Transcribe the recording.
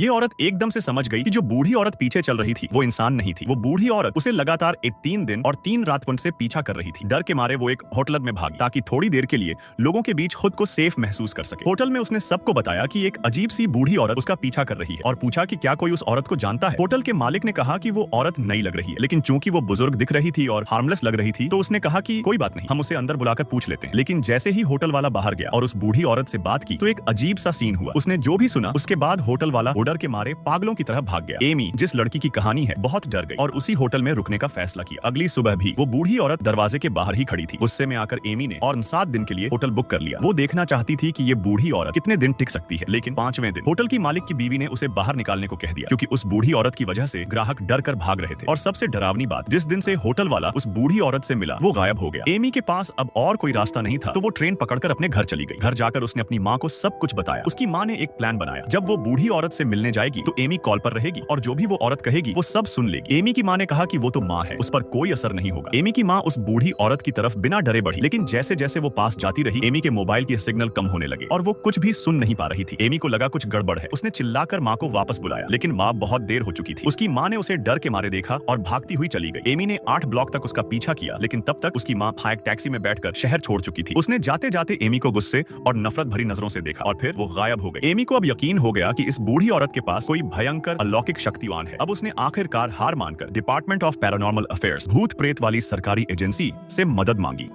ये औरत एकदम से समझ गई कि जो बूढ़ी औरत पीछे चल रही थी वो इंसान नहीं थी। वो बूढ़ी औरत उसे लगातार 3 दिन और 3 रात से पीछा कर रही थी। डर के मारे वो एक होटल में भागी ताकि थोड़ी देर के लिए लोगों के बीच खुद को सेफ महसूस कर सके। होटल में उसने सबको बताया कि एक अजीब सी बूढ़ी औरत उसका पीछा कर रही है और पूछा कि क्या कोई उस औरत को जानता है। होटल के मालिक ने कहा कि वो औरत नई लग रही है, लेकिन चूंकि वो बुजुर्ग दिख रही थी और हार्मलेस लग रही थी तो उसने कहा कि कोई बात नहीं, हम उसे अंदर बुलाकर पूछ लेते हैं। लेकिन जैसे ही होटल वाला बाहर गया और उस बूढ़ी औरत से बात की तो एक अजीब सा सीन हुआ। उसने जो भी सुना उसके बाद होटल वाला डर के मारे पागलों की तरह भाग गया। एमी, जिस लड़की की कहानी है, बहुत डर गई और उसी होटल में रुकने का फैसला किया। अगली सुबह भी वो बूढ़ी औरत दरवाजे के बाहर ही खड़ी थी। गुस्से में आकर एमी ने और 7 दिन के लिए होटल बुक कर लिया। वो देखना चाहती थी कि ये बूढ़ी औरत कितने दिन टिक सकती है। लेकिन 5वें दिन होटल की मालिक की बीवी ने उसे बाहर निकालने को कह दिया क्योंकि उस बूढ़ी औरत की वजह से ग्राहक डर कर भाग रहे थे। और सबसे डरावनी बात, जिस दिन से होटल वाला उस बूढ़ी औरत से मिला वो गायब हो गया। एमी के पास अब और कोई रास्ता नहीं था तो वो ट्रेन पकड़कर अपने घर चली गई। घर जाकर उसने अपनी माँ को सब कुछ बताया। उसकी माँ ने एक प्लान बनाया। जब वो बूढ़ी औरत से मिलने जाएगी तो एमी कॉल पर रहेगी और जो भी वो औरत कहेगी वो सब सुन लेगी। एमी की माँ ने कहा कि वो तो माँ है, उस पर कोई असर नहीं होगा। एमी की माँ उस बूढ़ी औरत की तरफ बिना डरे बढ़ी, लेकिन जैसे जैसे वो पास जाती रही एमी के मोबाइल के सिग्नल कम होने लगे और वो कुछ भी सुन नहीं पा रही थी। एमी को लगा कुछ गड़बड़ है। उसने चिल्लाकर माँ को वापस बुलाया, लेकिन माँ बहुत देर हो चुकी थी। उसकी माँ ने उसे डर के मारे देखा और भागती हुई चली गई। एमी ने 8 ब्लॉक तक उसका पीछा किया, लेकिन तब तक उसकी माँ एक टैक्सी में बैठकर शहर छोड़ चुकी थी। उसने जाते जाते एमी को गुस्से और नफरत भरी नजरों से देखा और फिर वो गायब हो गई। एमी को अब यकीन हो गया कि इस बूढ़ी औरत के पास कोई भयंकर अलौकिक शक्तिवान है। अब उसने आखिरकार हार मानकर डिपार्टमेंट ऑफ पैरानॉर्मल अफेयर्स, भूत प्रेत वाली सरकारी एजेंसी से मदद मांगी।